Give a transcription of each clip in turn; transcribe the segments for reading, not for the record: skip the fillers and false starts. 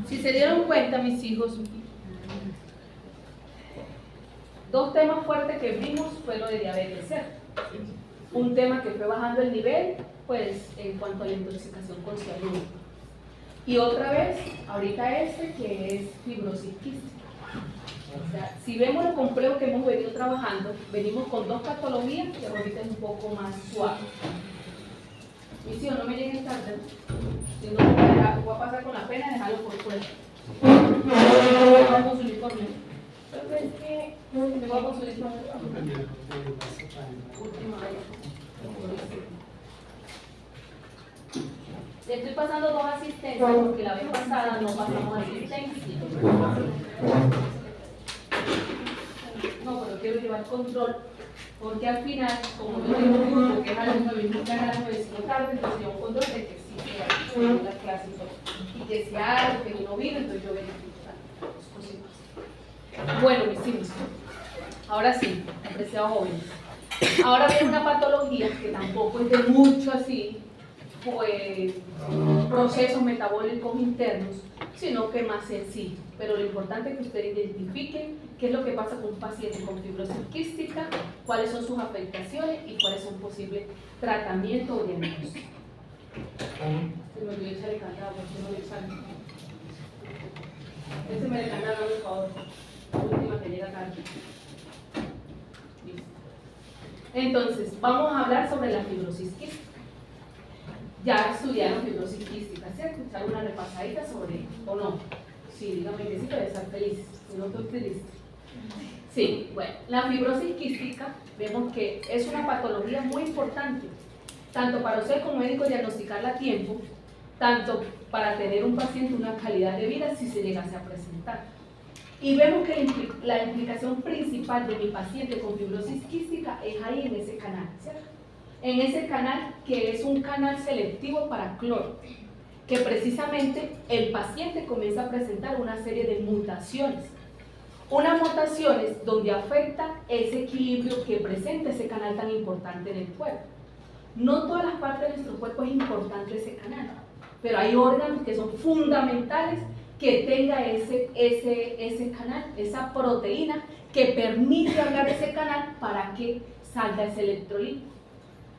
Si se dieron cuenta, mis hijos, dos temas fuertes que vimos fue lo de diabetes, ¿cierto? Un tema que fue bajando el nivel, pues, en cuanto a la intoxicación con cianuro. Y otra vez, ahorita que es fibrosis quística. O sea, si vemos lo complejo que hemos venido trabajando, venimos con dos patologías y ahorita es un poco más suave. Mis hijos, no me lleguen tarde, si no voy a pasar con la pena y dejarlo por fuera. Vamos con su uniforme. Me voy con su uniforme. Última vez. Le estoy pasando dos asistencias porque la vez pasada no pasamos asistencia. No, pero quiero llevar control porque al final, como yo tengo un grupo que es a las 9:00 y a las 9:05 tarde, entonces llevo un control de que sí se va a la clase y que si algo que uno vino, entonces yo verifico las cositas. Bueno, mis hijos, ahora sí, apreciados jóvenes. Ahora viene una patología que tampoco es de mucho así, pues, procesos metabólicos internos, sino que más sencillo. Pero lo importante es que ustedes identifiquen qué es lo que pasa con un paciente con fibrosis quística, cuáles son sus afectaciones y cuáles son posibles tratamientos o diagnósticos. Se me olvidó echar el candado, porque no le echan. Ese me le candado, por favor. La última que llega tarde. Listo. Entonces, vamos a hablar sobre la fibrosis quística. Ya estudiaron fibrosis quística, ¿cierto? ¿Echar una repasadita sobre ello o no? Sí, dígame que sí, para estar feliz, si no estoy feliz. Sí, bueno, la fibrosis quística vemos que es una patología muy importante, tanto para usted como médico diagnosticarla a tiempo, tanto para tener un paciente una calidad de vida si se llegase a presentar. Y vemos que la implicación principal de mi paciente con fibrosis quística es ahí en ese canal, ¿cierto? En ese canal que es un canal selectivo para cloro, que precisamente el paciente comienza a presentar una serie de mutaciones. Unas mutaciones donde afecta ese equilibrio que presenta ese canal tan importante en el cuerpo. No todas las partes de nuestro cuerpo es importante ese canal, pero hay órganos que son fundamentales que tenga ese canal, esa proteína que permite hablar ese canal para que salga ese electrolito.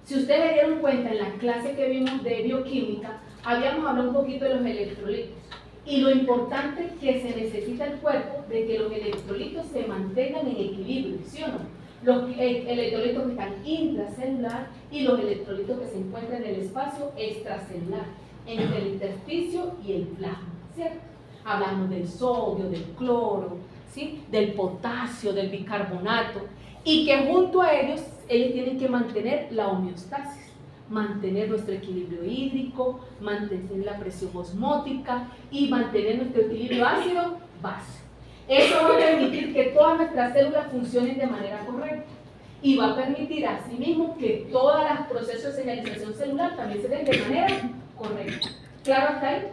Si ustedes se dieron cuenta en la clase que vimos de bioquímica, habíamos hablado un poquito de los electrolitos y lo importante que se necesita el cuerpo de que los electrolitos se mantengan en equilibrio, ¿sí o no? Los electrolitos que están intracelular y los electrolitos que se encuentran en el espacio extracelular, entre el intersticio y el plasma, ¿cierto? Hablamos del sodio, del cloro, ¿sí? Del potasio, del bicarbonato, y que junto a ellos tienen que mantener la homeostasis, mantener nuestro equilibrio hídrico, mantener la presión osmótica y mantener nuestro equilibrio ácido-base. Eso va a permitir que todas nuestras células funcionen de manera correcta y va a permitir asimismo que todos los procesos de señalización celular también se den de manera correcta. ¿Claro hasta ahí?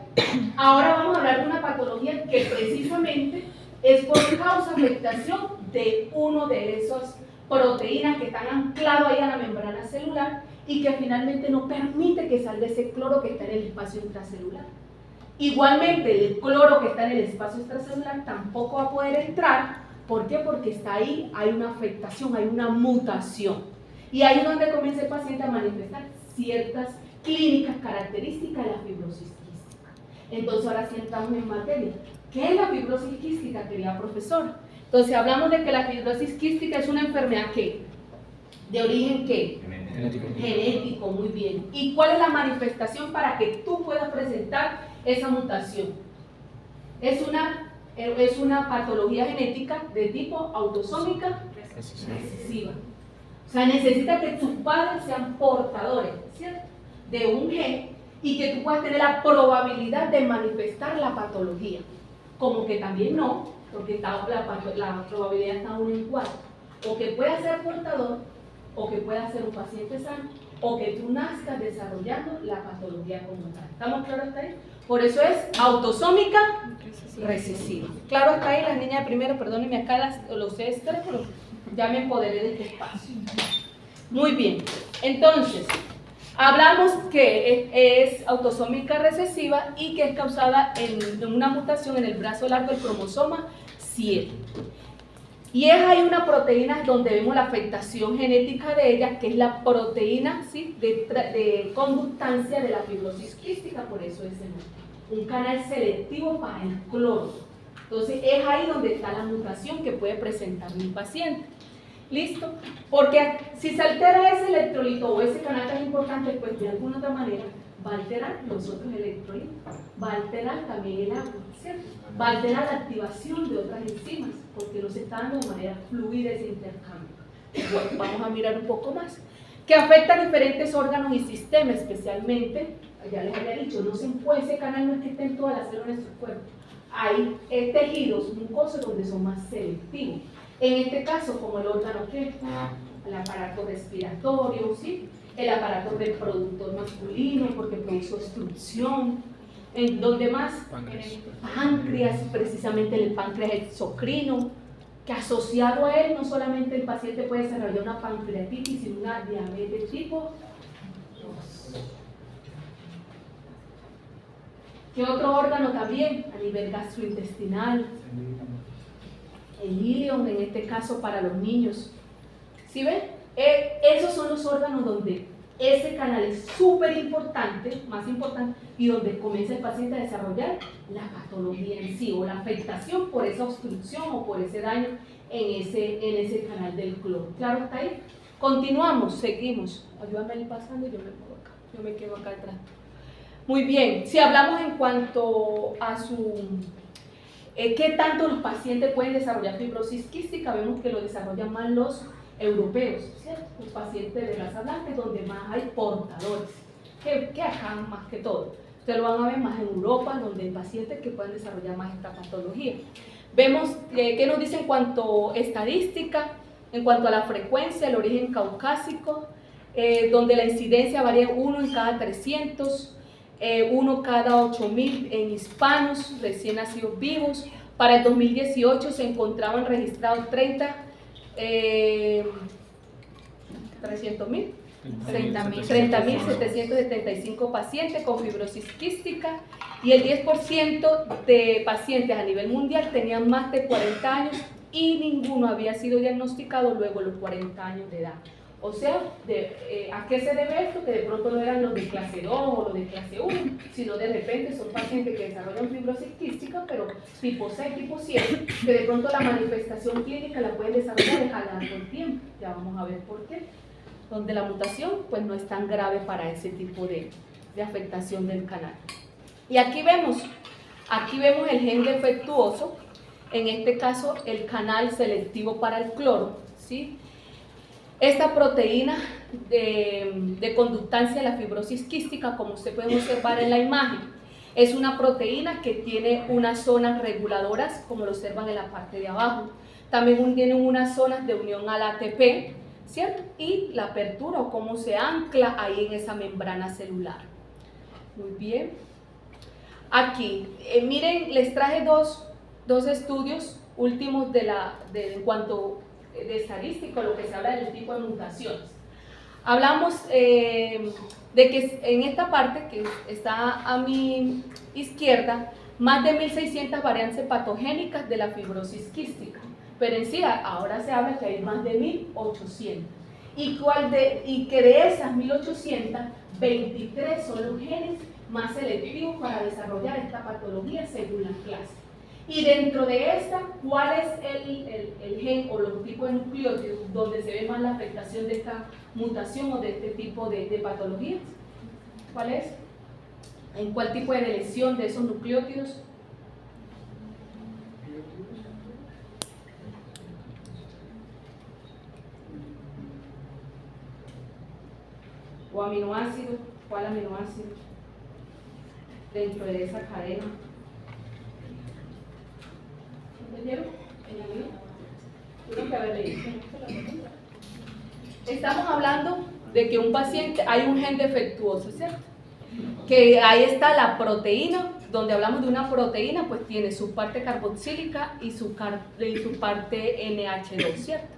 Ahora vamos a hablar de una patología que precisamente es por causa de afectación de uno de esos proteínas que están anclados ahí a la membrana celular y que finalmente no permite que salga ese cloro que está en el espacio intracelular. Igualmente, el cloro que está en el espacio extracelular tampoco va a poder entrar. ¿Por qué? Porque está ahí, hay una afectación, hay una mutación. Y ahí es donde comienza el paciente a manifestar ciertas clínicas características de la fibrosis quística. Entonces, ahora sí entramos en materia. ¿Qué es la fibrosis quística, querida profesora? Entonces, hablamos de que la fibrosis quística es una enfermedad ¿qué? ¿De origen qué? Genético, muy bien. ¿Y cuál es la manifestación para que tú puedas presentar esa mutación? Es una patología genética de tipo autosómica recesiva. O sea, necesita que tus padres sean portadores, ¿cierto?, de un gen y que tú puedas tener la probabilidad de manifestar la patología. Como que también no, porque la probabilidad está 1 en 4. O que pueda ser portador, o que pueda ser un paciente sano, o que tú nazcas desarrollando la patología como tal. ¿Estamos claros hasta ahí? Por eso es autosómica recesiva. Claro, hasta ahí las niñas de primero, perdónenme acá los extras, pero ya me empoderé de este espacio. Muy bien, entonces, hablamos que es autosómica recesiva y que es causada en una mutación en el brazo largo del cromosoma 7. Y es ahí una proteína donde vemos la afectación genética de ella, que es la proteína, ¿sí?, de conductancia de la fibrosis quística, por eso es un canal selectivo para el cloro. Entonces es ahí donde está la mutación que puede presentar mi paciente. ¿Listo? Porque si se altera ese electrolito o ese canal tan importante, pues de alguna otra manera va a alterar los otros electrolitos, va a alterar también el agua, ¿cierto? Va a alterar la activación de otras enzimas, porque no se está dando de manera fluida ese intercambio. Bueno, vamos a mirar un poco más. Que afecta a diferentes órganos y sistemas, especialmente, ya les había dicho, no se puede, ese canal no es que esté en todas las células de nuestro cuerpo. Hay tejidos mucosos donde son más selectivos. En este caso, como el órgano que el aparato respiratorio, ¿sí?, el aparato reproductor masculino, porque produce obstrucción. ¿En donde más? En el páncreas, precisamente el páncreas exocrino, que asociado a él no solamente el paciente puede desarrollar una pancreatitis, sino una diabetes tipo 2. ¿Qué otro órgano también? A nivel gastrointestinal. El ilion, en este caso para los niños. ¿Sí ven? Esos son los órganos donde ese canal es súper importante, más importante, y donde comienza el paciente a desarrollar la patología en sí, o la afectación por esa obstrucción o por ese daño en ese canal del cloro. ¿Claro hasta ahí? Continuamos, seguimos. Ayúdame a ir pasando y yo me pongo acá. Yo me quedo acá atrás. Muy bien, si hablamos en cuanto a ¿qué tanto los pacientes pueden desarrollar fibrosis quística? Vemos que lo desarrollan más los europeos, ¿cierto? Los pacientes de raza blanca, donde más hay portadores, que acá más que todo. Ustedes lo van a ver más en Europa, donde hay pacientes que pueden desarrollar más esta patología. Vemos qué nos dice en cuanto a estadística, en cuanto a la frecuencia, el origen caucásico, donde la incidencia varía 1 en cada 300, 1 cada 8.000 en hispanos recién nacidos vivos. Para el 2018 se encontraban registrados 30.775 pacientes con fibrosis quística, y el 10% de pacientes a nivel mundial tenían más de 40 años y ninguno había sido diagnosticado luego de los 40 años de edad. O sea, ¿a qué se debe esto? Que de pronto no eran los de clase 2 o los de clase 1, sino de repente son pacientes que desarrollan fibrosis quística, pero tipo 6, tipo 7, que de pronto la manifestación clínica la pueden desarrollar a largo tiempo. Ya vamos a ver por qué. Donde la mutación pues no es tan grave para ese tipo de afectación del canal. Y aquí vemos el gen defectuoso, en este caso el canal selectivo para el cloro, ¿sí? Esta proteína de conductancia de la fibrosis quística, como usted puede observar en la imagen, es una proteína que tiene unas zonas reguladoras, como lo observan en la parte de abajo. También tiene unas zonas de unión al ATP, ¿cierto? Y la apertura o cómo se ancla ahí en esa membrana celular. Muy bien. Aquí, miren, les traje dos estudios últimos en cuanto de estadística, lo que se habla del tipo de mutaciones. Hablamos de que en esta parte que está a mi izquierda, más de 1.600 variantes patogénicas de la fibrosis quística, pero en sí ahora se habla que hay más de 1.800, y que de esas 1.800, 23 son los genes más selectivos para desarrollar esta patología según la clase. Y dentro de esta, ¿cuál es el gen o los tipos de nucleótidos donde se ve más la afectación de esta mutación o de este tipo de patologías? ¿Cuál es? ¿En cuál tipo de lesión de esos nucleótidos? ¿O aminoácido? ¿Cuál aminoácido? Dentro de esa cadena. Estamos hablando de que un paciente, hay un gen defectuoso, ¿cierto? Que ahí está la proteína donde hablamos de una proteína, pues tiene su parte carboxílica y su parte NH2, ¿cierto?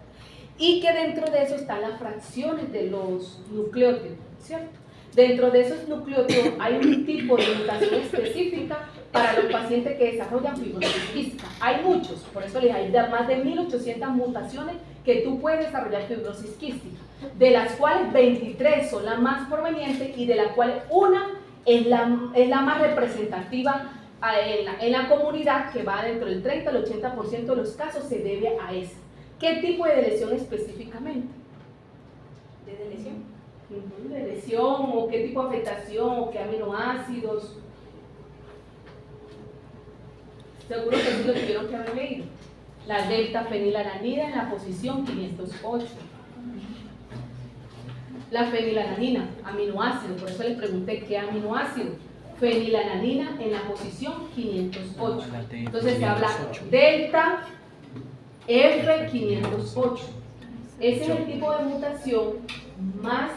Y que dentro de eso están las fracciones de los nucleótidos, ¿cierto? Dentro de esos nucleótidos hay un tipo de mutación específica para los pacientes que desarrollan fibrosis quística. Hay muchos, por eso les hay más de 1800 mutaciones que tú puedes desarrollar fibrosis quística, de las cuales 23 son las más provenientes y de las cuales una es la más representativa en la comunidad, que va dentro del 30 al 80% de los casos se debe a esa. ¿Qué tipo de lesión específicamente? ¿De lesión? De lesión, o qué tipo de afectación, o qué aminoácidos. Seguro que sí lo tuvieron que haber leído. La delta fenilalanina en la posición 508. La fenilalanina, aminoácido, por eso les pregunté qué aminoácido. Fenilalanina en la posición 508. Entonces se habla delta F508. Ese es el tipo de mutación más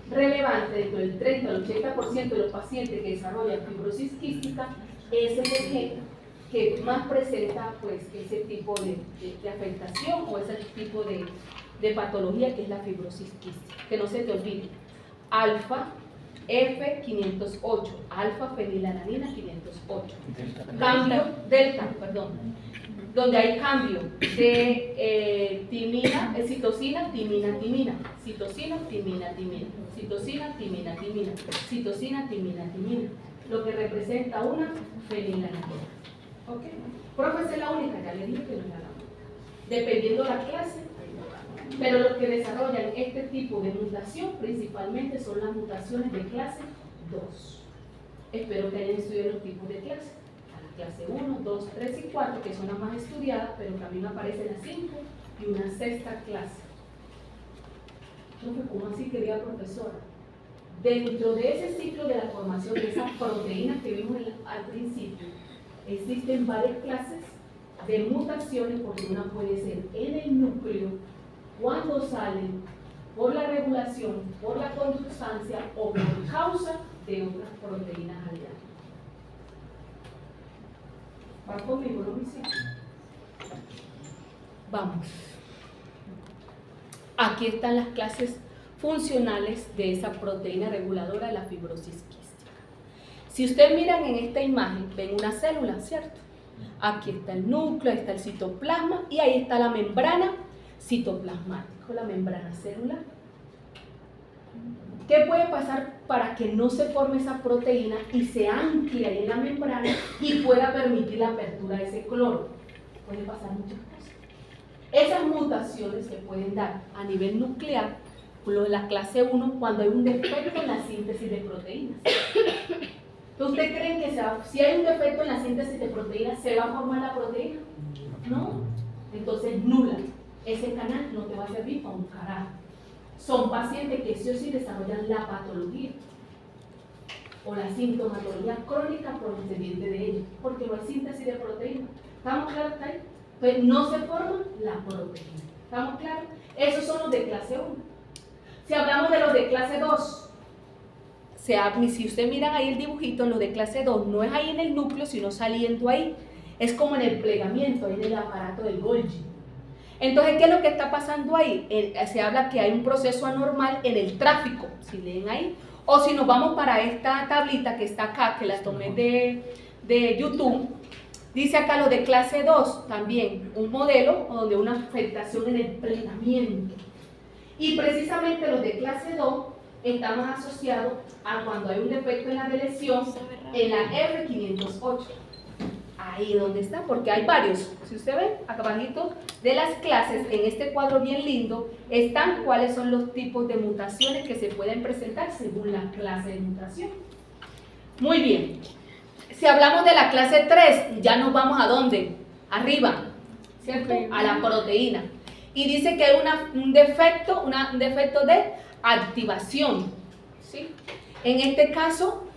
relevante dentro del 30 al 80% de los pacientes que desarrollan fibrosis quística. Ese es el que más presenta pues ese tipo de afectación o ese tipo de patología que es la fibrosis quística. Que no se te olvide, alfa F508, alfa fenilalanina 508, donde hay cambio de citosina, timina, citosina, timina, citosina, timina, citosina, timina, lo que representa una fenilalanina. ¿Ok? Profe, esa es la única, ya le dije que no es la única. Dependiendo de la clase, pero los que desarrollan este tipo de mutación principalmente son las mutaciones de clase 2. Espero que hayan estudiado los tipos de clase. Clase 1, 2, 3 y 4, que son las más estudiadas, pero también aparecen las 5 y una sexta clase. Profe, ¿cómo así, querida profesora? Dentro de ese ciclo de la formación de esas proteínas que vimos al principio, existen varias clases de mutaciones, porque una puede ser en el núcleo, cuando salen por la regulación, por la conductancia o por causa de otras proteínas aliadas. ¿Va conmigo, no, mis hijos? Vamos. Aquí están las clases funcionales de esa proteína reguladora de la fibrosis quística. Si ustedes miran en esta imagen, ven una célula, ¿cierto? Aquí está el núcleo, ahí está el citoplasma y ahí está la membrana citoplasmática, la membrana celular. ¿Qué puede pasar para que no se forme esa proteína y se ancle ahí en la membrana y pueda permitir la apertura de ese cloro? Puede pasar muchas cosas. Esas mutaciones se pueden dar a nivel nuclear, lo de la clase 1, cuando hay un defecto en la síntesis de proteínas. Entonces, ¿ustedes creen que si hay un defecto en la síntesis de proteínas, se va a formar la proteína? No. Entonces, nula. Ese canal no te va a servir para un carajo. Son pacientes que sí o sí desarrollan la patología o la sintomatología crónica procedente de ellos, porque no hay síntesis de proteína. ¿Estamos claros hasta ahí? Pues no se forma la proteína. ¿Estamos claros? Esos son los de clase 1. Si hablamos de los de clase 2, si ustedes miran ahí el dibujito, los de clase 2 no es ahí en el núcleo, sino saliendo ahí. Es como en el plegamiento, ahí en el aparato del Golgi. Entonces, ¿qué es lo que está pasando ahí? Se habla que hay un proceso anormal en el tráfico, si leen ahí, o si nos vamos para esta tablita que está acá, que la tomé de YouTube, dice acá lo de clase 2, también un modelo donde una afectación en el plegamiento. Y precisamente los de clase 2 están más asociados a cuando hay un defecto en la lesión en la F508. Ahí donde está, porque hay varios. Si usted ve, acá abajito de las clases, en este cuadro bien lindo, están cuáles son los tipos de mutaciones que se pueden presentar según la clase de mutación. Muy bien. Si hablamos de la clase 3, ya nos vamos ¿a dónde? Arriba, ¿cierto? A la proteína. Y dice que hay un defecto de activación, ¿sí? En este caso,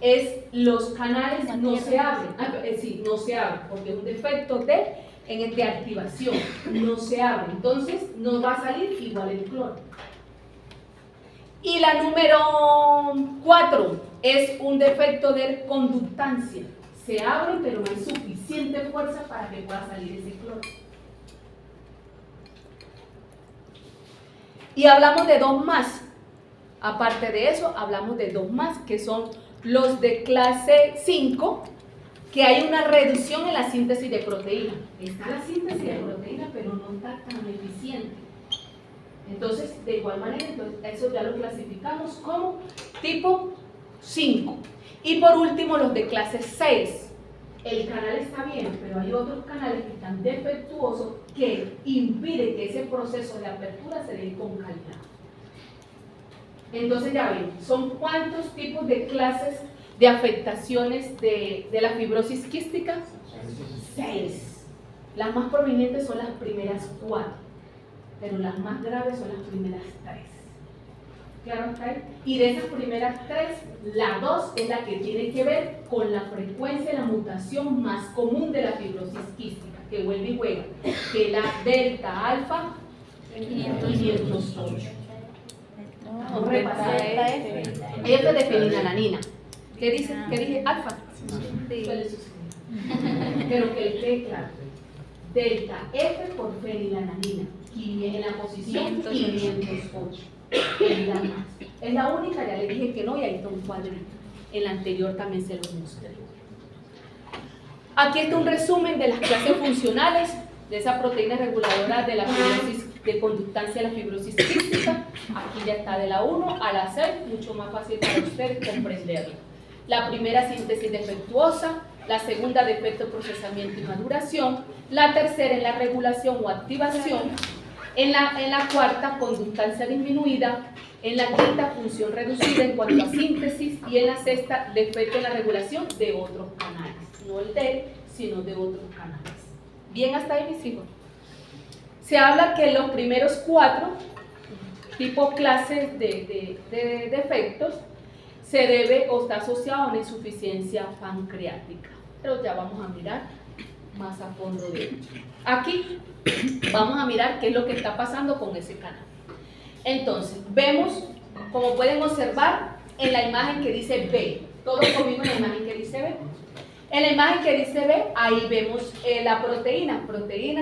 los canales no se abren. No se abren, porque es un defecto de activación. No se abre. Entonces, no va a salir igual el cloro. Y la número 4 es un defecto de conductancia. se abren, pero no hay suficiente fuerza para que pueda salir ese cloro. Y hablamos de dos más. Aparte de eso, hablamos de dos más, que son los de clase 5, que hay una reducción en la síntesis de proteína. Está la síntesis de proteína, pero no está tan eficiente. Entonces, de igual manera, eso ya lo clasificamos como tipo 5. Y por último, los de clase 6. El canal está bien, pero hay otros canales que están defectuosos que impiden que ese proceso de apertura se dé con calidad. Entonces ya ven, son cuántos tipos de clases de afectaciones de la fibrosis quística? 6. Las más provenientes son las primeras 4, pero las más graves son las primeras 3. ¿Claro está ahí? Y de esas primeras 3, la 2 es la que tiene que ver con la frecuencia de la mutación más común de la fibrosis quística, que vuelve y juega, que es la delta alfa 508. Vamos a repasar. F de fenilalanina. ¿Qué dice? ¿Qué dije? Alfa. Suele suceder. Pero que el T, claro. Delta F por fenilalanina. En la posición 508. Es la única, ya le dije que no, y ahí está un cuadrito. En la anterior también se los mostré. Aquí está un resumen de las clases funcionales de esa proteína reguladora de la fibrosis, de conductancia de la fibrosis quística. Aquí ya está de la 1 a la 6, mucho más fácil para usted comprenderlo. La primera, síntesis defectuosa; la segunda, defecto, procesamiento y maduración; la tercera, en la regulación o activación; en la cuarta, conductancia disminuida; en la quinta, función reducida en cuanto a síntesis; y en la sexta, defecto en la regulación de otros canales, no el de, sino de otros canales. ¿Bien hasta ahí, mis hijos? Se habla que los primeros 4 tipo clases de defectos se debe o está asociado a una insuficiencia pancreática, pero ya vamos a mirar más a fondo de ello. Aquí vamos a mirar qué es lo que está pasando con ese canal. Entonces, vemos, como pueden observar, en la imagen que dice B, todos conmigo en la imagen que dice B. En la imagen que dice B, ahí vemos la proteína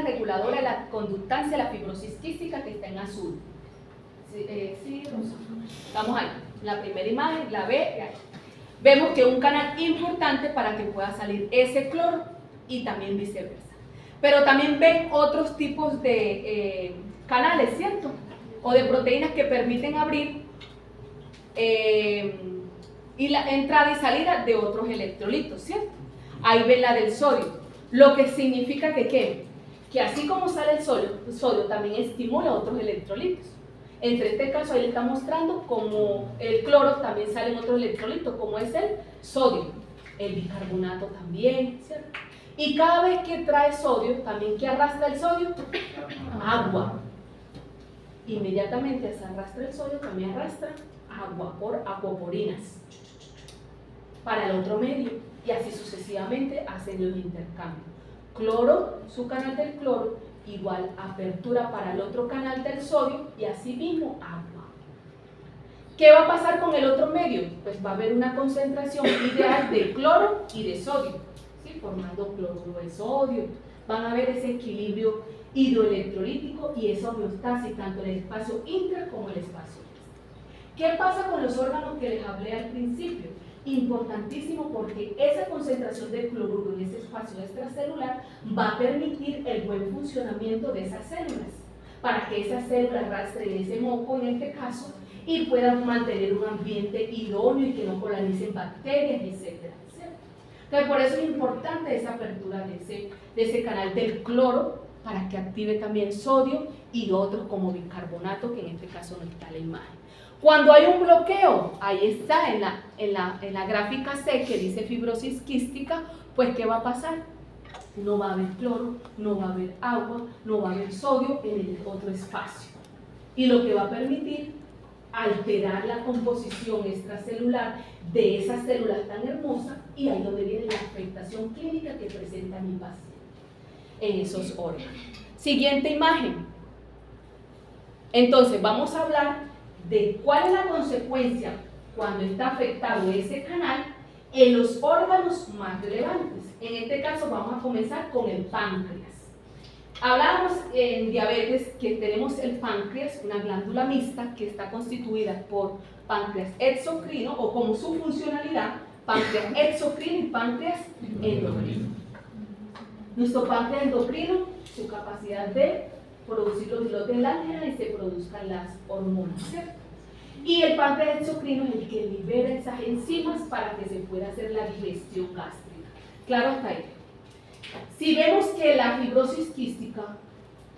reguladora de la conductancia de la fibrosis quística, que está en azul. Sí, Rosa. Vamos ahí, la primera imagen, la B, ahí. Vemos que es un canal importante para que pueda salir ese cloro y también viceversa. Pero también ven otros tipos de canales, ¿cierto? O de proteínas que permiten abrir y la entrada y salida de otros electrolitos, ¿cierto? Ahí ven la del sodio, lo que significa que así como sale el sodio también estimula otros electrolitos. Entre este caso, ahí le está mostrando como el cloro también salen otros electrolitos, como es el sodio, el bicarbonato también, ¿cierto? Y cada vez que trae sodio, también, ¿qué arrastra el sodio? Agua. Inmediatamente se arrastra el sodio, también arrastra agua por acuaporinas para el otro medio, y así sucesivamente hacen los intercambios. Cloro, su canal del cloro, igual apertura para el otro canal del sodio, y así mismo agua. ¿Qué va a pasar con el otro medio? Pues va a haber una concentración ideal de cloro y de sodio, ¿sí? Formando cloruro de sodio. Van a haber ese equilibrio hidroelectrolítico y esa homeostasis tanto en el espacio intra como en el espacio extra. ¿Qué pasa con los órganos que les hablé al principio? Importantísimo, porque esa concentración de cloruro en ese espacio extracelular va a permitir el buen funcionamiento de esas células, para que esas células arrastren ese moco en este caso y puedan mantener un ambiente idóneo y que no colonicen bacterias, etcétera, ¿cierto? Entonces, por eso es importante esa apertura de ese canal del cloro, para que active también sodio y otros como bicarbonato, que en este caso no está en la imagen. Cuando hay un bloqueo, ahí está en la gráfica C que dice fibrosis quística, pues ¿qué va a pasar? No va a haber cloro, no va a haber agua, no va a haber sodio en el otro espacio. Y lo que va a permitir alterar la composición extracelular de esas células tan hermosas, y ahí es donde viene la afectación clínica que presenta mi paciente en esos órganos. Siguiente imagen. Entonces vamos a hablar de cuál es la consecuencia cuando está afectado ese canal en los órganos más relevantes. En este caso vamos a comenzar con el páncreas. Hablábamos en diabetes que tenemos el páncreas, una glándula mixta que está constituida por páncreas exocrino, o como su funcionalidad, páncreas exocrino y páncreas endocrino. Nuestro páncreas endocrino, su capacidad de producir los islotes de la ángela y se produzcan las hormonas, ¿cierto? Y el páncreas exocrino es el que libera esas enzimas para que se pueda hacer la digestión gástrica. ¿Claro hasta ahí? Si vemos que la fibrosis quística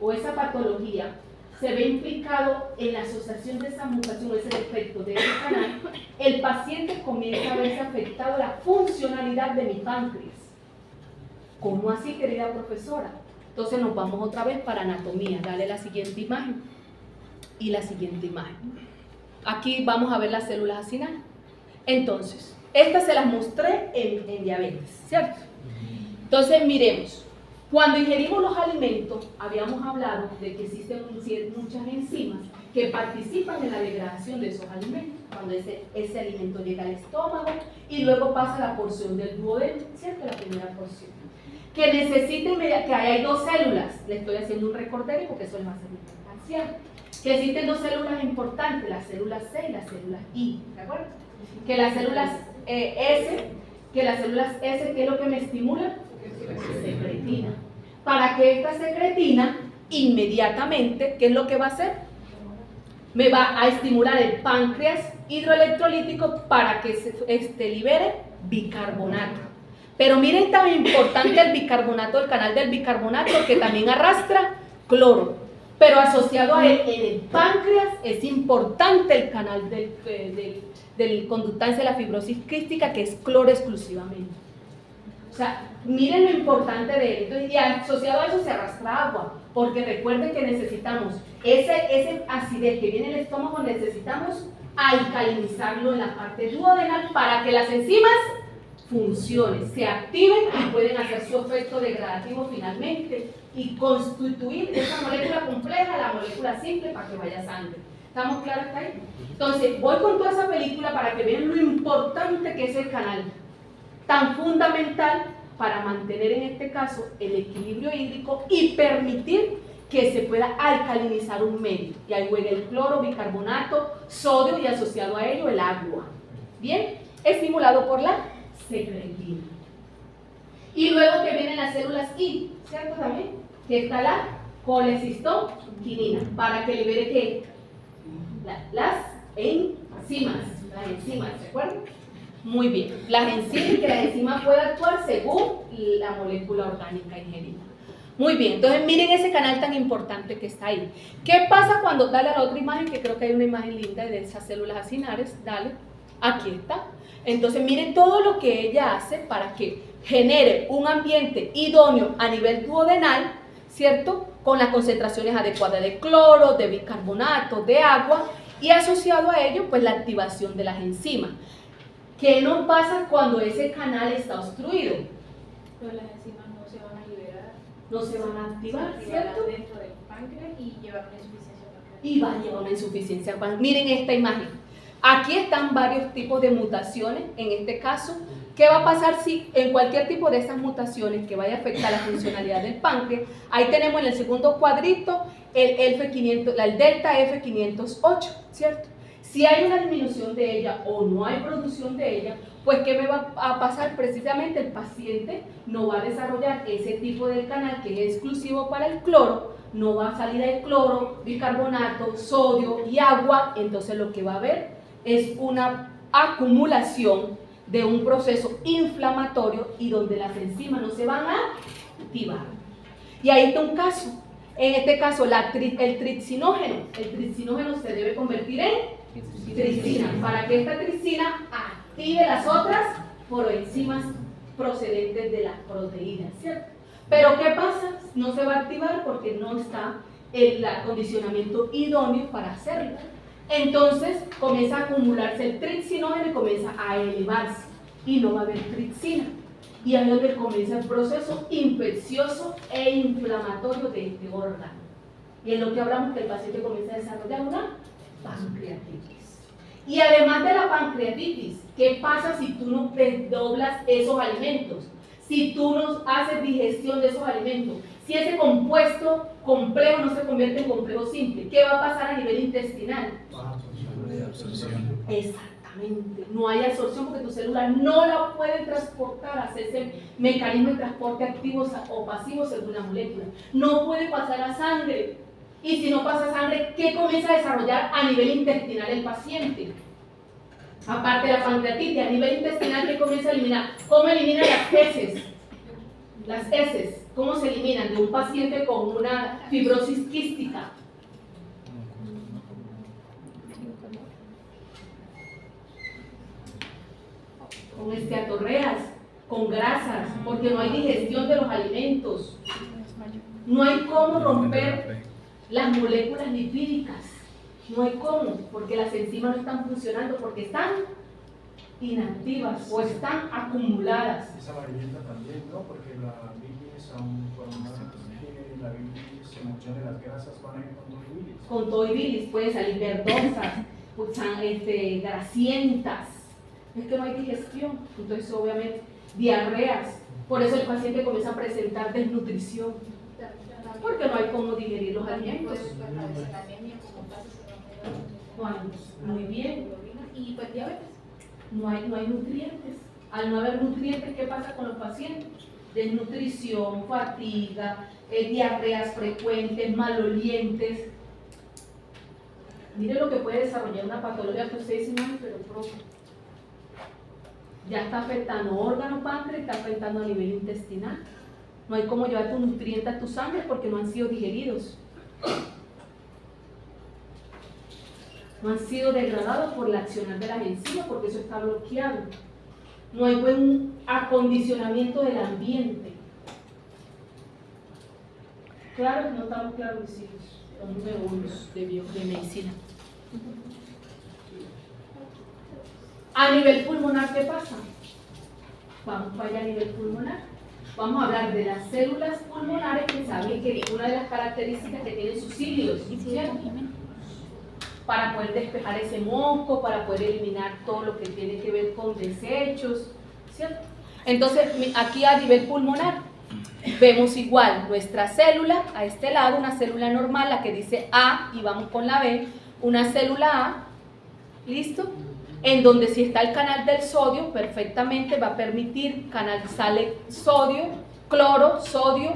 o esa patología se ve implicado en la asociación de esa mutación, ese defecto de ese canal, el paciente comienza a verse afectado la funcionalidad de mi páncreas. ¿Cómo así, querida profesora? Entonces nos vamos otra vez para anatomía. Dale la siguiente imagen y la siguiente imagen. Aquí vamos a ver las células acinales. Entonces, estas se las mostré en diabetes, ¿cierto? Entonces, miremos. Cuando ingerimos los alimentos, habíamos hablado de que existen muchas enzimas que participan en la degradación de esos alimentos. Cuando ese alimento llega al estómago y luego pasa a la porción del duodeno, ¿cierto? La primera porción. Que necesiten, que hay dos células. Le estoy haciendo un recordatorio porque eso les va a ser importante. Que existen dos células importantes, las células C y las células I, ¿de acuerdo? Que las células S, ¿qué es lo que me estimula? Secretina. Para que esta secretina, inmediatamente, ¿qué es lo que va a hacer? Me va a estimular el páncreas hidroelectrolítico para que se libere bicarbonato. Pero miren tan importante el bicarbonato, el canal del bicarbonato, que también arrastra cloro. Pero asociado a él, en el páncreas, es importante el canal del conductance de la fibrosis quística, que es cloro exclusivamente. O sea, miren lo importante de él. Entonces, y asociado a eso se arrastra agua, porque recuerden que necesitamos ese acidez que viene en el estómago, necesitamos alcalinizarlo en la parte duodenal para que las enzimas funcionen, se activen y pueden hacer su efecto degradativo finalmente y constituir esa molécula compleja, la molécula simple, para que vaya sangre. ¿Estamos claros hasta ahí? Entonces, voy con toda esa película para que vean lo importante que es el canal, tan fundamental para mantener en este caso el equilibrio hídrico y permitir que se pueda alcalinizar un medio. Y ahí juega el cloro, bicarbonato, sodio y asociado a ello el agua. Bien, estimulado por la secretina. Y luego que vienen las células I, ¿cierto también? Que está la colecistoquinina, para que libere ¿qué? Las enzimas, ¿de acuerdo? Muy bien, las enzimas, que las enzimas pueden actuar según la molécula orgánica ingerida. Muy bien, entonces miren ese canal tan importante que está ahí. ¿Qué pasa cuando, dale a la otra imagen, que creo que hay una imagen linda de esas células acinares, dale, aquí está. Entonces miren todo lo que ella hace para que genere un ambiente idóneo a nivel duodenal, ¿cierto? Con las concentraciones adecuadas de cloro, de bicarbonato, de agua, y asociado a ello, pues la activación de las enzimas. ¿Qué nos pasa cuando ese canal está obstruido? Pero las enzimas no se van a liberar. No se van a activar, ¿cierto? Dentro del páncreas y llevar una insuficiencia pancreática. Y va a llevar una insuficiencia pancreática. Miren esta imagen. Aquí están varios tipos de mutaciones. En este caso, ¿qué va a pasar si en cualquier tipo de esas mutaciones que vaya a afectar la funcionalidad del páncreas? Ahí tenemos en el segundo cuadrito el delta F508, ¿cierto? Si hay una disminución de ella o no hay producción de ella, pues ¿qué me va a pasar? Precisamente el paciente no va a desarrollar ese tipo de canal que es exclusivo para el cloro, no va a salir el cloro, bicarbonato, sodio y agua, entonces lo que va a haber es una acumulación de un proceso inflamatorio y donde las enzimas no se van a activar. Y ahí está un caso. En este caso, el tripsinógeno se debe convertir en tripsina, para que esta tripsina active las otras proenzimas procedentes de las proteínas, ¿cierto? Pero ¿qué pasa? No se va a activar porque no está el acondicionamiento idóneo para hacerlo. Entonces comienza a acumularse el tripsinógeno y comienza a elevarse y no va a haber tripsina. Y ahí es donde comienza el proceso infeccioso e inflamatorio de este órgano. Y es lo que hablamos, que el paciente comienza a desarrollar una pancreatitis. Y además de la pancreatitis, ¿qué pasa si tú no desdoblas esos alimentos? Si tú no haces digestión de esos alimentos, si ese compuesto complejo no se convierte en complejo simple, ¿qué va a pasar a nivel intestinal? Exactamente, no hay absorción porque tu célula no la puede transportar, hacer ese mecanismo de transporte activo o pasivo según la molécula. No puede pasar a sangre. Y si no pasa a sangre, ¿qué comienza a desarrollar a nivel intestinal el paciente? Aparte de la pancreatitis, a nivel intestinal, ¿qué comienza a eliminar? ¿Cómo elimina las heces? Las heces, ¿cómo se eliminan de un paciente con una fibrosis quística? Con esteatorreas, con grasas, porque no hay digestión de los alimentos. No hay cómo romper las moléculas lipídicas. No hay cómo, porque las enzimas no están funcionando, porque están inactivas o están acumuladas. Esa amarillenta también, ¿no? Porque la bilis, la bilis, se emociona, las grasas van a ir con todo y bilis. Con todo y bilis, pueden salir verdosas, pues, grasientas. Es que no hay digestión, entonces obviamente diarreas. Por eso el paciente comienza a presentar desnutrición, porque no hay cómo digerir los alimentos. Muy bien. Y pues diabetes. No hay nutrientes. Al no haber nutrientes, ¿qué pasa con los pacientes? Desnutrición, fatiga, diarreas frecuentes, malolientes. Mire lo que puede desarrollar una patología que usted dice, no, pero profe, ya está afectando órgano páncreas, está afectando a nivel intestinal. No hay cómo llevar tus nutrientes a tu sangre porque no han sido digeridos. No han sido degradados por la acción de las enzimas porque eso está bloqueado. No hay buen acondicionamiento del ambiente. Claro que no estamos claros, mis hijos, los número 1 de medicina. A nivel pulmonar, ¿qué pasa? Vamos para allá a nivel pulmonar. Vamos a hablar de las células pulmonares, que saben que una de las características que tienen sus cilios, ¿cierto? Para poder despejar ese moco, para poder eliminar todo lo que tiene que ver con desechos, ¿cierto? Entonces, aquí a nivel pulmonar, vemos igual nuestra célula, a este lado, una célula normal, la que dice A, y vamos con la B, una célula A, ¿listo? En donde si está el canal del sodio, perfectamente va a permitir, sale sodio, cloro, sodio,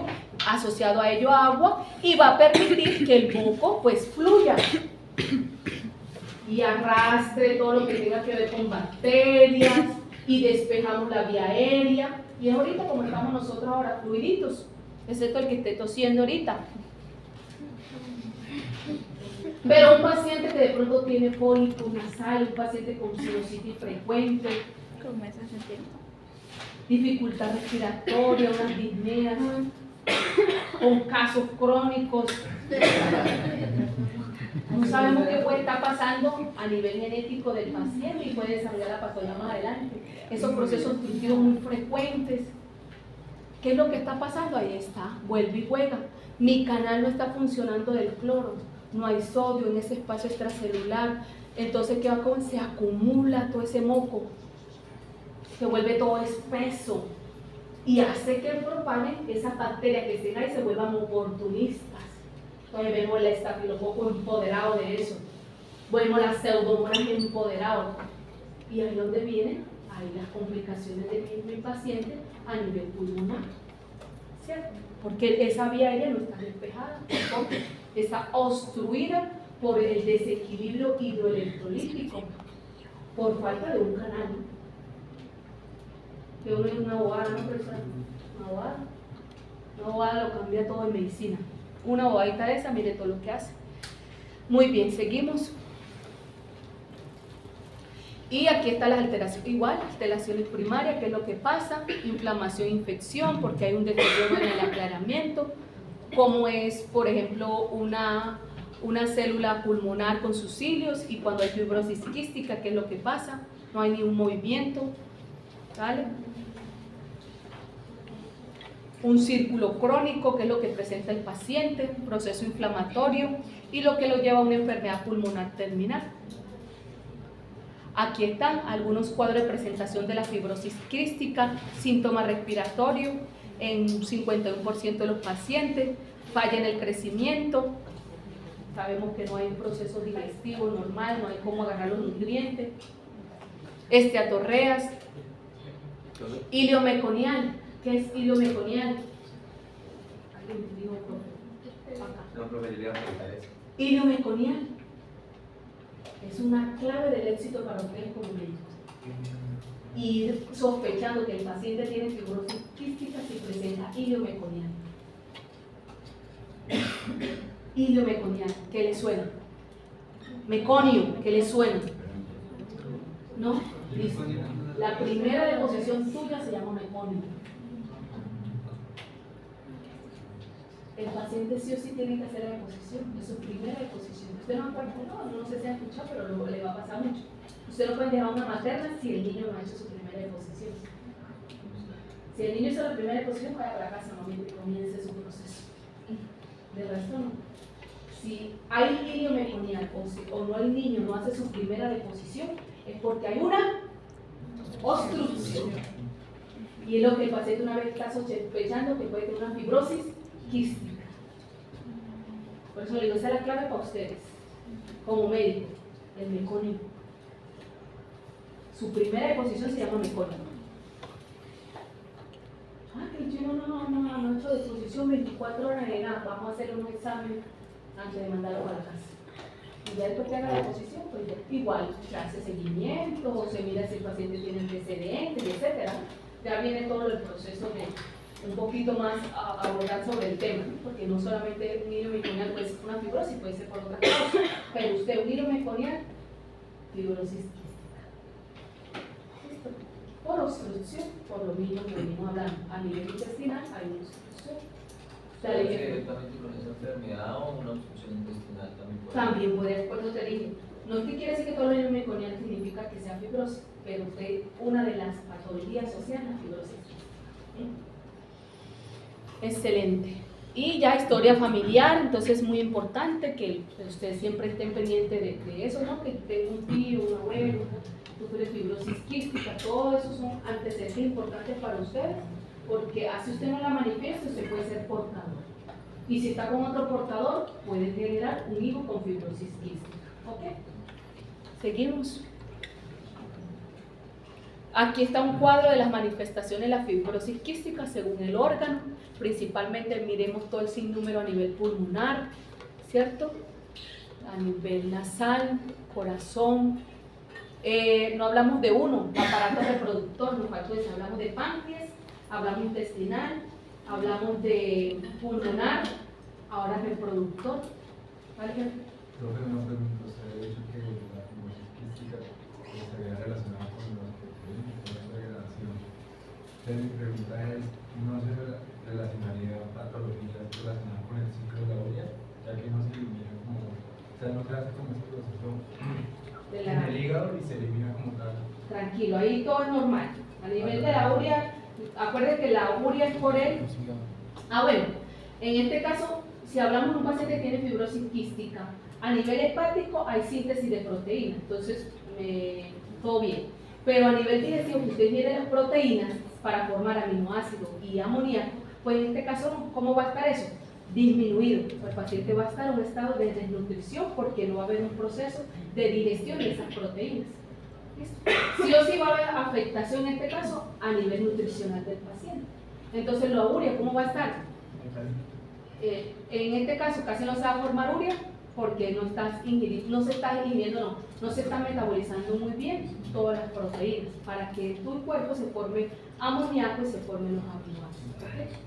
asociado a ello agua, y va a permitir que el moco pues fluya y arrastre todo lo que tenga que ver con bacterias, y despejamos la vía aérea, y es ahorita como estamos nosotros ahora, fluiditos, excepto el que esté tosiendo ahorita. Pero un paciente que de pronto tiene pólipo nasal, un paciente con sinusitis frecuente, dificultad respiratoria, unas disneas, con casos crónicos, no sabemos qué puede estar pasando a nivel genético del paciente y puede desarrollar la patología más adelante. Esos procesos obstructivos muy frecuentes. ¿Qué es lo que está pasando? Ahí está, vuelve y juega. Mi canal no está funcionando del cloro, no hay sodio en ese espacio extracelular. Entonces, ¿qué va a hacer? Se acumula todo ese moco, se vuelve todo espeso y hace que propague esas bacterias que estén ahí se vuelvan oportunistas. Entonces vemos el estafilococo empoderado de eso, vemos las pseudomonas empoderadas, y ahí donde vienen ahí las complicaciones de mi paciente a nivel pulmonar, ¿cierto? Porque esa vía aérea no está despejada, está obstruida por el desequilibrio hidroelectrolítico, por falta de un canal. Que uno es una bobada, ¿no, profesora? Una bobada lo cambia todo en medicina. Una bobadita de esa, mire todo lo que hace. Muy bien, seguimos. Y aquí están las alteraciones, igual, alteraciones primarias, que es lo que pasa, inflamación, infección, porque hay un deterioro en el aclaramiento, como es, por ejemplo, una célula pulmonar con sus cilios, y cuando hay fibrosis quística, ¿qué es lo que pasa? No hay ni un movimiento, ¿vale? Un círculo crónico, que es lo que presenta el paciente, un proceso inflamatorio, y lo que lo lleva a una enfermedad pulmonar terminal. Aquí están algunos cuadros de presentación de la fibrosis quística, síntoma respiratorio en un 51% de los pacientes, falla en el crecimiento, sabemos que no hay un proceso digestivo normal, no hay cómo agarrar los nutrientes, esteatorreas, hilio meconial. ¿Qué es hilio meconial? ¿Alguien me dijo, profe? Acá. No, profe, yo le iba a preguntar eso. Hilio meconial es una clave del éxito para ustedes como médicos. Ir sospechando que el paciente tiene fibrosis quística si presenta hilio meconial. Hilio meconial, ¿qué le suena? Meconio, ¿qué le suena? ¿No? Listo. La primera deposición tuya se llama meconio. El paciente sí o sí tiene que hacer la deposición, es su primera deposición. Usted no acuerda, no sé si ha escuchado, pero luego le va a pasar mucho. Usted no puede dejar una materna si el niño no ha hecho su primera deposición. Si el niño hizo la primera deposición, vaya para casa, no comience su proceso. De resto no. Si hay hilio meconial o no, el niño no hace su primera deposición, es porque hay una obstrucción. Y es lo que el paciente una vez está sospechando que puede tener una fibrosis quística. Por eso le digo, esa es la clave para ustedes, como médico, el meconio. Su primera deposición se llama meconio. Que el chino no ha hecho deposición 24 horas de nada, vamos a hacer un examen antes de mandarlo para la casa. Y ya después que haga la deposición, pues ya, igual se hace seguimiento, se mira si el paciente tiene antecedentes, etcétera. Ya viene todo el proceso de un poquito más a abordar sobre el tema, ¿no? Porque no solamente un hilio meconial puede ser una fibrosis, puede ser por otras causas, pero usted un hilio meconial, fibrosis quística. ¿Listo? Por obstrucción, por lo mismo que venimos hablando, a nivel intestinal hay una obstrucción. ¿Puede ser directamente con esa enfermedad o una obstrucción intestinal también puede, por eso te dije, no es que quiere decir que todo el hilio meconial significa que sea fibrosis, pero usted, una de las patologías asociadas a la fibrosis. Excelente. Y ya historia familiar, entonces es muy importante que ustedes siempre estén pendientes de eso, ¿no? Que tenga un tío, un abuelo, sufre fibrosis quística, todo eso son antecedentes importantes para ustedes, porque así usted no la manifiesta, usted puede ser portador. Y si está con otro portador, puede generar un hijo con fibrosis quística. ¿Ok? Seguimos. Aquí está un cuadro de las manifestaciones de la fibrosis quística según el órgano. Principalmente miremos todo el sinnúmero a nivel pulmonar, ¿cierto? A nivel nasal, corazón. No hablamos de uno, aparato reproductor, nos faltó eso. Hablamos de páncreas, hablamos intestinal, hablamos de pulmonar, ahora reproductor. ¿Vale? Profe, una pregunta. Usted ha dicho que la fibrosis quística se había relacionado con los proteínas, con la segregación. Pero mi pregunta es, ¿no se relacionaría patologías relacionadas con el ciclo de la olla? Ya que no se elimina como, o sea, no se hace como ese proceso en el hígado y se elimina como tal. Tranquilo, ahí todo es normal. A nivel de la urea, acuérdense que la urea es por él. Bueno, en este caso, si hablamos de un paciente que tiene fibrosis quística, a nivel hepático hay síntesis de proteínas, entonces todo bien. Pero a nivel digestivo, que usted tiene las proteínas para formar aminoácidos y amoníaco, pues en este caso, ¿cómo va a estar eso? Disminuido. El paciente va a estar en un estado de desnutrición porque no va a haber un proceso de digestión de esas proteínas. ¿Listo? Sí o sí va a haber afectación en este caso a nivel nutricional del paciente. Entonces, la urea, ¿cómo va a estar? En este caso casi no se va a formar urea porque no se está metabolizando muy bien todas las proteínas para que tu cuerpo se forme amoníaco y se formen los aminoácidos.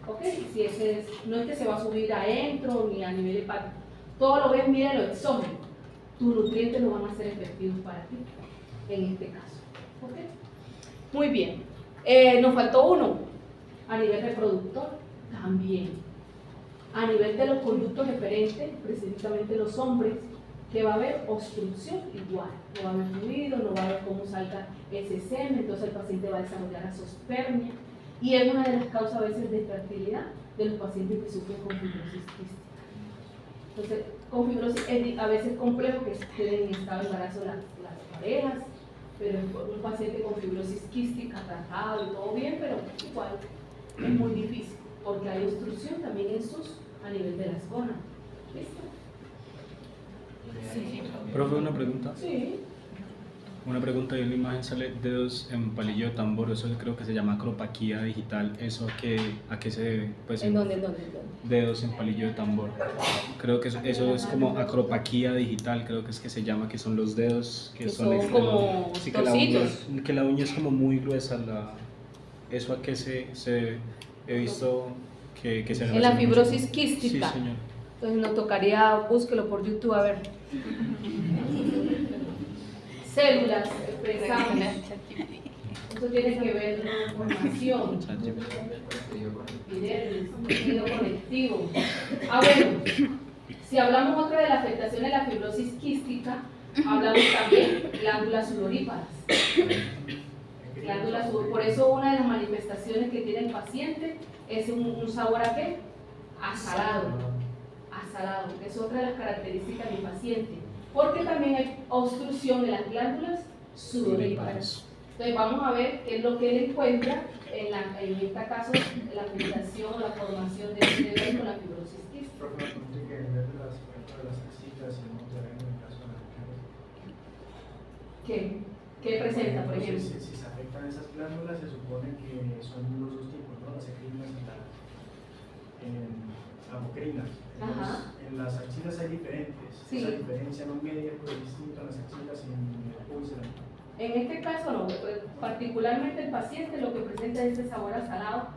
¿Ok? Si ese es, no es que se va a subir adentro ni a nivel hepático. Todo lo ves, mira lo exógeno. Tus nutrientes no van a ser efectivos para ti en este caso. ¿Ok? Muy bien. Nos faltó uno. A nivel reproductor, también. A nivel de los conductos referentes, precisamente los hombres, que va a haber obstrucción igual. No va a haber fluido, no va a haber cómo salga ese semen, entonces el paciente va a desarrollar azoospermia. Y es una de las causas a veces de fertilidad de los pacientes que sufren con fibrosis quística. Entonces, con fibrosis es a veces complejo que estén en estado de embarazo las parejas, pero un paciente con fibrosis quística tratado y todo bien, pero igual es muy difícil, porque hay obstrucción también en sus, a nivel de las gonas. ¿Listo? Sí. Profe, una pregunta. Sí. Una pregunta, y en la imagen sale dedos en palillo de tambor, eso creo que se llama acropaquía digital, ¿eso a qué se debe? Pues, ¿En dónde? dedos en palillo de tambor. Creo que eso es como acropaquía digital, creo que es que se llama, que son los dedos que son como sí, torcidos. que la uña es como muy gruesa, ¿eso a qué se debe? He visto que se En la relaciona fibrosis mucho. quística. Sí, señor. Entonces nos tocaría, búsquelo por YouTube, a ver. Células, expresamos. Eso tiene que ver con formación. Tejido conectivo. Bueno, si hablamos otra de la afectación de la fibrosis quística, hablamos también de glándulas sudoríparas. Por eso una de las manifestaciones que tiene el paciente es un sabor a qué? A salado. A salado, que es otra de las características del paciente. Porque también hay obstrucción de las glándulas sudoríparas. Entonces vamos a ver qué es lo que él encuentra en este caso, la afectación o la formación de este dedo con la fibrosis quística. Profe, me pregunté que en vez de las axilas y el monte en el caso de la mujer. ¿Qué presenta, por ejemplo? Si se afectan esas glándulas, se supone que son los dos tipos, ¿no? Las ecrinas y las amocrinas. Ajá. En las axilas hay diferentes. Sí. Esa diferencia no media es distinta en las axilas y en el pulso. En este caso no, particularmente el paciente lo que presenta es ese sabor a salado,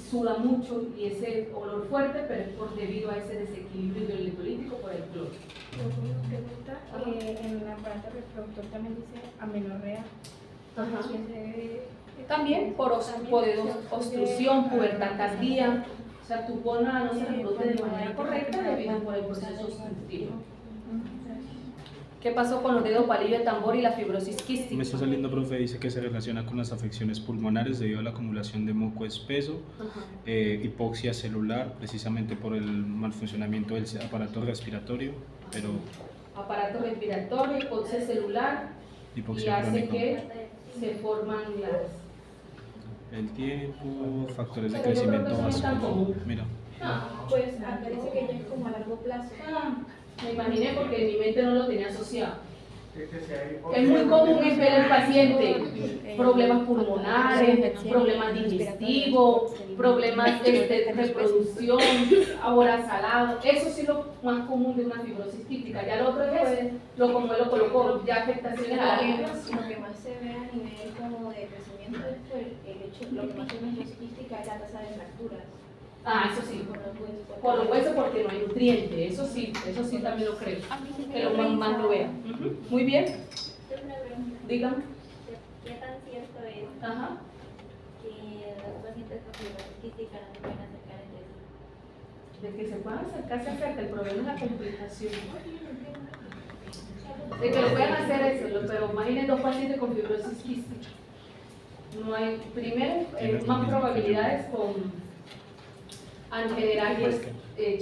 suda mucho y ese olor fuerte, pero es debido a ese desequilibrio electrolítico por el cloro. Pregunta, en el aparato reproductor también dice amenorrea. Ajá. ¿Sí se debe- También por obstrucción, pubertad tardía, o sea, tu gona no se reproduce de manera correcta debido por el proceso obstructivo. ¿Qué pasó con los dedos palillo de tambor y la fibrosis quística? Me está saliendo, profe, dice que se relaciona con las afecciones pulmonares debido a la acumulación de moco espeso, Ajá. hipoxia celular, precisamente por el mal funcionamiento del aparato respiratorio, pero Aparato respiratorio, hipoxia celular y hipoxia hace crónica. que se forman El tiempo, factores de Pero yo creo que crecimiento eso no es tan vascular. común. Mira, Pues acá dice que ya es como a largo plazo. Me imaginé porque en mi mente no lo tenía asociado. Es Es muy común es ver al paciente problemas pulmonares, problemas digestivos, problemas de reproducción, ahora salado. Eso sí es lo más común de una fibrosis quística. Ya lo otro es lo como él lo colocó, ya afectaciones a la vida. Lo que más se ve a nivel como de crecimiento es el hecho, lo que más se ve es quística es la tasa de fracturas. Ah, eso sí. Por los huesos. Por los huesos porque no hay nutriente, eso sí también lo creo. Que lo más lo vea. Muy bien, Tengo una pregunta. dígame. ¿Qué tan cierto es Ajá. que los pacientes con fibrosis quística no se pueden acercar entre sí? De que se puedan acercarse acerca, el problema es la complicación. De que lo puedan hacer eso, pero imaginen dos pacientes con fibrosis quística. No hay, primero, más probabilidades en general, pues,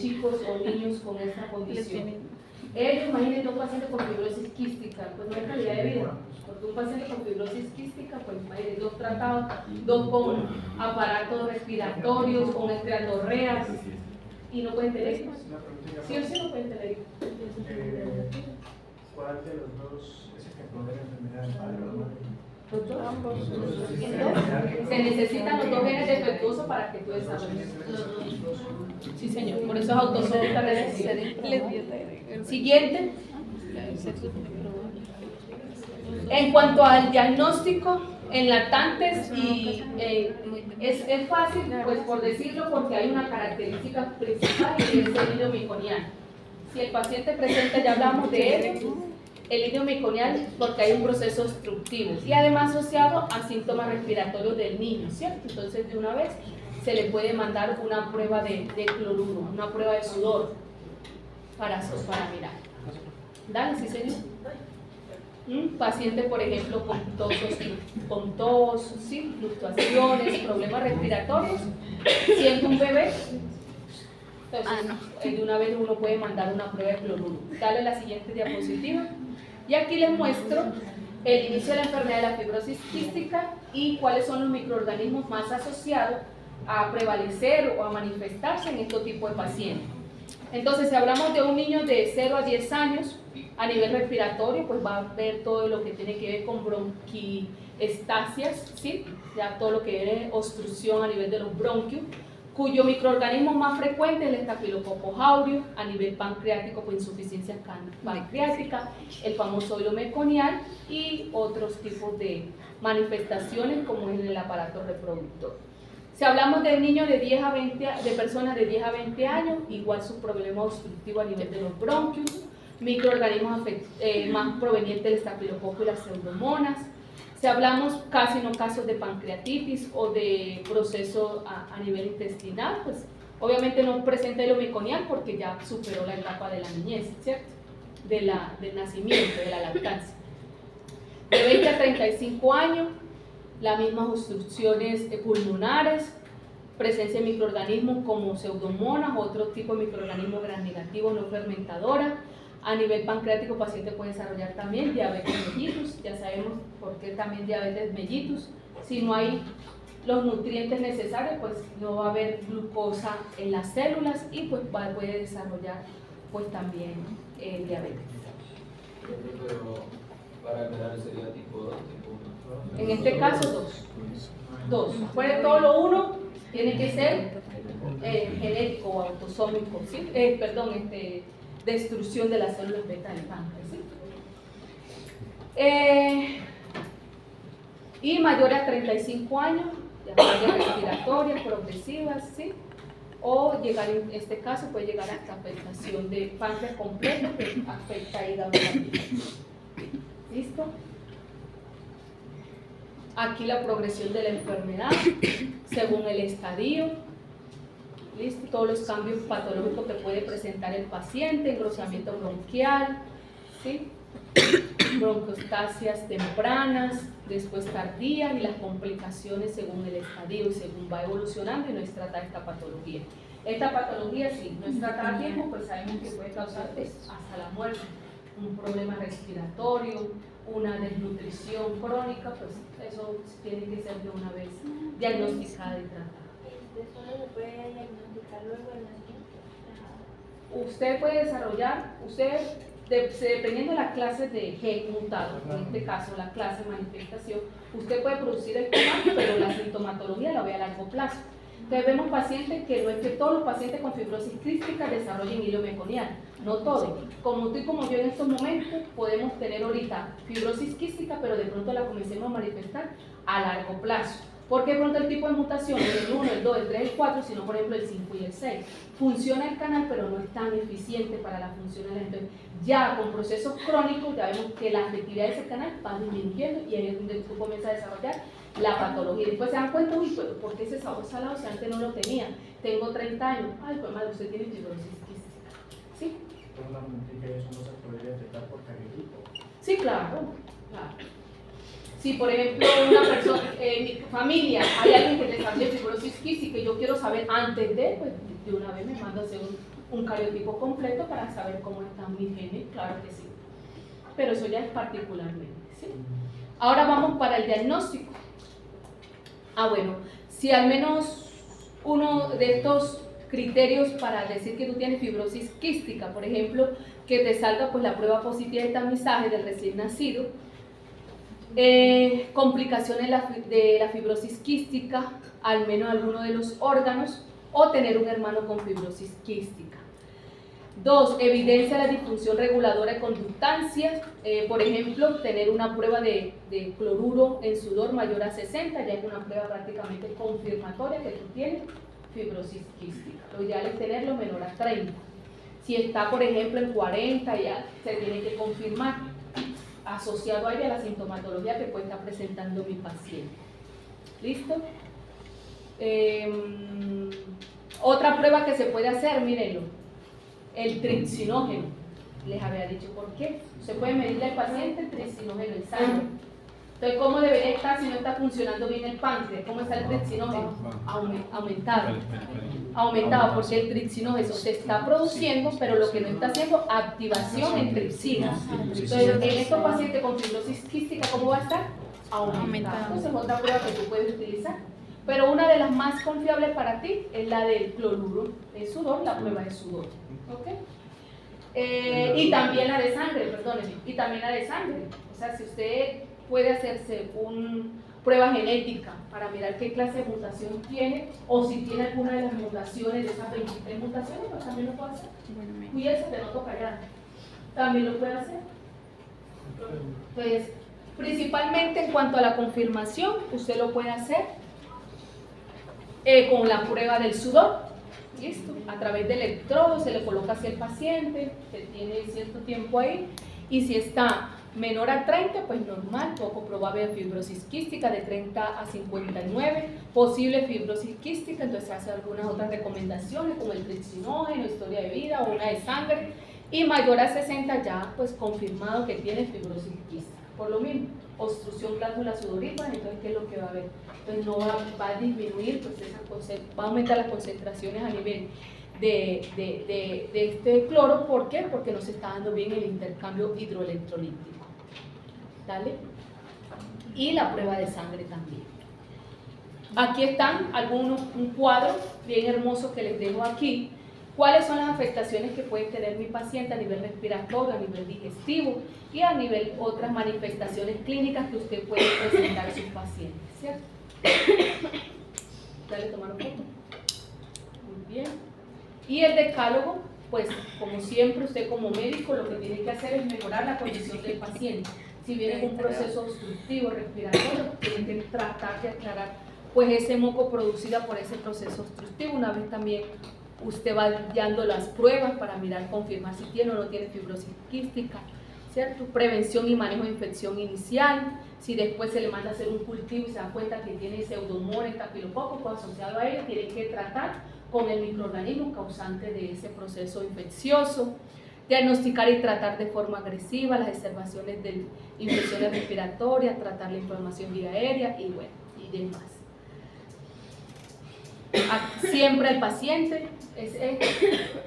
chicos o niños con esta condición. Ellos, imaginen dos pacientes con fibrosis quística, pues no hay calidad de vida. Porque un paciente con fibrosis quística, pues imaginen dos tratados, dos con aparatos respiratorios, con estratorreas, y no pueden tener hijos. Sí o sí no pueden tener hijos. ¿Cuál de los dos es el que produce la enfermedad del padre o la madre? Los dos. Se necesitan los dos genes defectuosos para que tú desarrolles. Sí, señor. Por eso es autosómica recesiva. Siguiente. En cuanto al diagnóstico en lactantes, y es fácil, pues por decirlo, porque hay una característica principal y es el hilo meconiano. Si el paciente presenta, ya hablamos de él, el hilo meconial, porque hay un proceso obstructivo y además asociado a síntomas respiratorios del niño, ¿cierto? Entonces, de una vez se le puede mandar una prueba de cloruro, una prueba de sudor para mirar. Dale, sí, señor. Paciente, por ejemplo, con tos, ¿sí? Fluctuaciones, problemas respiratorios, siendo un bebé. Entonces, de una vez uno puede mandar una prueba de cloruro. Dale la siguiente diapositiva. Y aquí les muestro el inicio de la enfermedad de la fibrosis quística y cuáles son los microorganismos más asociados a prevalecer o a manifestarse en este tipo de pacientes. Entonces, si hablamos de un niño de 0 a 10 años, a nivel respiratorio, pues va a ver todo lo que tiene que ver con bronquiestasias, ¿sí? Ya todo lo que viene obstrucción a nivel de los bronquios, cuyo microorganismo más frecuente es el estafilococcus aureus, a nivel pancreático, pues insuficiencia pancreática, el famoso hilo meconial y otros tipos de manifestaciones como en el aparato reproductor. Si hablamos de niños de 10 a 20, de personas de 10 a 20 años, igual su problema obstructivo a nivel de los bronquios, microorganismos más provenientes del estafilococo y las pseudomonas. Si hablamos casi no casos de pancreatitis o de proceso a nivel intestinal, pues obviamente no presenta hilo meconial porque ya superó la etapa de la niñez, ¿cierto? Del nacimiento, de la lactancia. De 20 a 35 años, las mismas obstrucciones pulmonares, presencia de microorganismos como pseudomonas o otro tipo de microorganismos gram negativos no fermentadoras. A nivel pancreático, el paciente puede desarrollar también diabetes mellitus. Ya sabemos por qué también diabetes mellitus. Si no hay los nutrientes necesarios, pues no va a haber glucosa en las células y pues puede desarrollar pues también diabetes. Pero para aclarar sería tipo 2, tipo 1. En este caso, 2. Fuera de todo lo 1, tiene que ser genético o autosómico, ¿sí? Destrucción de las células beta del páncreas, ¿sí? Y mayores a 35 años, ya fallas respiratorias progresivas, ¿sí? O llegar, en este caso, puede llegar hasta afectación de páncreas completo que afecta hígado también. ¿Listo? Aquí la progresión de la enfermedad según el estadio. ¿Listo? Todos los cambios patológicos que puede presentar el paciente, engrosamiento bronquial, ¿sí? Broncoestasias tempranas, después tardías y las complicaciones según el estadio y según va evolucionando y no es tratada esta patología. Esta patología, si no es tratada a tiempo, pues sabemos que puede causar hasta la muerte, un problema respiratorio, una desnutrición crónica, pues eso tiene que ser de una vez diagnosticada y tratada. ¿Eso no se puede diagnosticar luego del nacimiento? Usted puede desarrollar, dependiendo de las clases de gen mutado, en este caso la clase de manifestación, usted puede producir el canal, pero la sintomatología la ve a largo plazo. Entonces vemos pacientes que no es que todos los pacientes con fibrosis quística desarrollen hilo meconial, no todos. Como tú y como yo en estos momentos podemos tener ahorita fibrosis quística, pero de pronto la comencemos a manifestar a largo plazo. Porque de pronto el tipo de mutación no es el 1, el 2, el 3, el 4, sino por ejemplo el 5 y el 6. Funciona el canal, pero no es tan eficiente para la funcionalidad. Entonces, ya con procesos crónicos, ya vemos que la efectividad de ese canal va disminuyendo y ahí es donde tú comienzas a desarrollar la patología. Y después se dan cuenta, uy, ¿por qué ese sabor salado si antes no lo tenía? Tengo 30 años. Ay, pues madre, usted tiene fibrosis quística. ¿Sí? Solamente que eso no se podría detectar por cariotipo. Sí, claro. Si por ejemplo una persona, en mi familia, hay alguien que desarrolla fibrosis quística y yo quiero saber antes de, pues de una vez me mando a hacer un cariotipo completo para saber cómo están mis genes, claro que sí. Pero eso ya es particularmente, ¿sí? Ahora vamos para el diagnóstico. Bueno, si al menos uno de estos criterios para decir que tú tienes fibrosis quística, por ejemplo, que te salga pues la prueba positiva de tamizaje del recién nacido, complicaciones de la fibrosis quística, al menos alguno de los órganos, o tener un hermano con fibrosis quística. 2. Evidencia de la disfunción reguladora de conductancias, por ejemplo, tener una prueba de cloruro en sudor mayor a 60, ya es una prueba prácticamente confirmatoria que tú tienes fibrosis quística. Lo ideal es tenerlo menor a 30. Si está, por ejemplo, en 40, ya se tiene que confirmar, asociado a ella la sintomatología que puede estar presentando mi paciente. ¿Listo? Otra prueba que se puede hacer, mírenlo, el tripsinógeno. Les había dicho por qué. Se puede medirle al paciente el tripsinógeno en sangre. Entonces, ¿cómo debería estar si no está funcionando bien el páncreas? ¿Cómo está el tripsinógeno? Aumentado. Aumentado, porque el tripsinógeno se está produciendo, pero lo que no está haciendo, activación en tripsina. Entonces, en estos pacientes con fibrosis quística, ¿cómo va a estar? Aumentado. Entonces, es otra prueba que tú puedes utilizar. Pero una de las más confiables para ti es la del cloruro de sudor, la prueba de sudor. ¿Ok? Y también la de sangre, perdónenme, y también la de sangre. O sea, si usted puede hacerse una prueba genética para mirar qué clase de mutación tiene, o si tiene alguna de las mutaciones, de esas 23 mutaciones, pues también lo puede hacer. Cuídese, te noto callada. También lo puede hacer. Entonces, principalmente en cuanto a la confirmación, usted lo puede hacer con la prueba del sudor. Listo, a través de electrodos se le coloca hacia el paciente, se tiene cierto tiempo ahí, y si está menor a 30, pues normal, poco probable fibrosis quística, de 30 a 59, posible fibrosis quística, entonces se hace algunas otras recomendaciones como el tripsinógeno, historia de vida o una de sangre, y mayor a 60 ya pues confirmado que tiene fibrosis quística. Por lo mismo, obstrucción glándula sudorípara, entonces ¿qué es lo que va a haber? Entonces no va a disminuir, pues va a aumentar las concentraciones a nivel de este cloro. ¿Por qué? Porque no se está dando bien el intercambio hidroelectrolítico. ¿Dale? Y la prueba de sangre también. Aquí están un cuadro bien hermoso que les dejo aquí. ¿Cuáles son las afectaciones que puede tener mi paciente a nivel respiratorio, a nivel digestivo y a nivel otras manifestaciones clínicas que usted puede presentar a sus pacientes? ¿Cierto? Dale, tomar un poco. Muy bien. Y el decálogo, pues como siempre usted como médico lo que tiene que hacer es mejorar la condición del paciente. Si viene con un proceso obstructivo respiratorio, tiene que tratar de aclarar pues ese moco producido por ese proceso obstructivo. Una vez también usted va dando las pruebas para mirar, confirmar si tiene o no tiene fibrosis quística, ¿cierto? Prevención y manejo de infección inicial. Si después se le manda a hacer un cultivo y se da cuenta que tiene pseudomonas, estafilococos asociado a ello, tiene que tratar con el microorganismo causante de ese proceso infeccioso. Diagnosticar y tratar de forma agresiva las exacerbaciones de infecciones respiratorias, tratar la inflamación vía aérea y bueno, y demás. Siempre el paciente,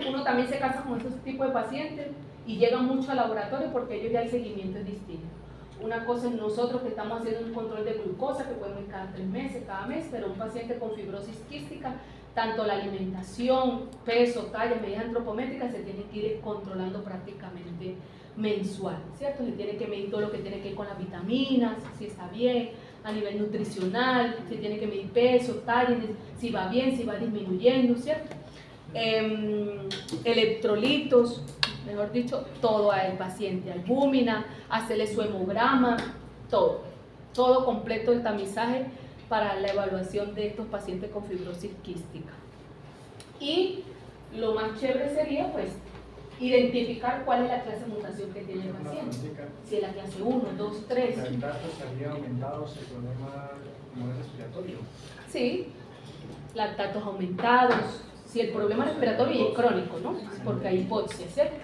uno también se casa con esos tipos de pacientes y llegan mucho al laboratorio porque ellos ya el seguimiento es distinto. Una cosa es nosotros que estamos haciendo un control de glucosa que podemos ir cada 3 meses, cada mes, pero un paciente con fibrosis quística, tanto la alimentación, peso, talla, medidas antropométricas se tiene que ir controlando prácticamente mensual, ¿cierto? Se tiene que medir todo lo que tiene que ver con las vitaminas, si está bien, a nivel nutricional, se tiene que medir peso, talla, si va bien, si va disminuyendo, ¿cierto? Electrolitos, mejor dicho, todo al paciente, albúmina, hacerle su hemograma, todo completo el tamizaje para la evaluación de estos pacientes con fibrosis quística. Y lo más chévere sería pues identificar cuál es la clase de mutación que tiene el paciente, si es la clase 1, 2, 3. ¿El dato estaría aumentados el problema respiratorio? Sí, lactatos aumentados, si el problema respiratorio es crónico, ¿no? Porque hay hipoxia, ¿cierto?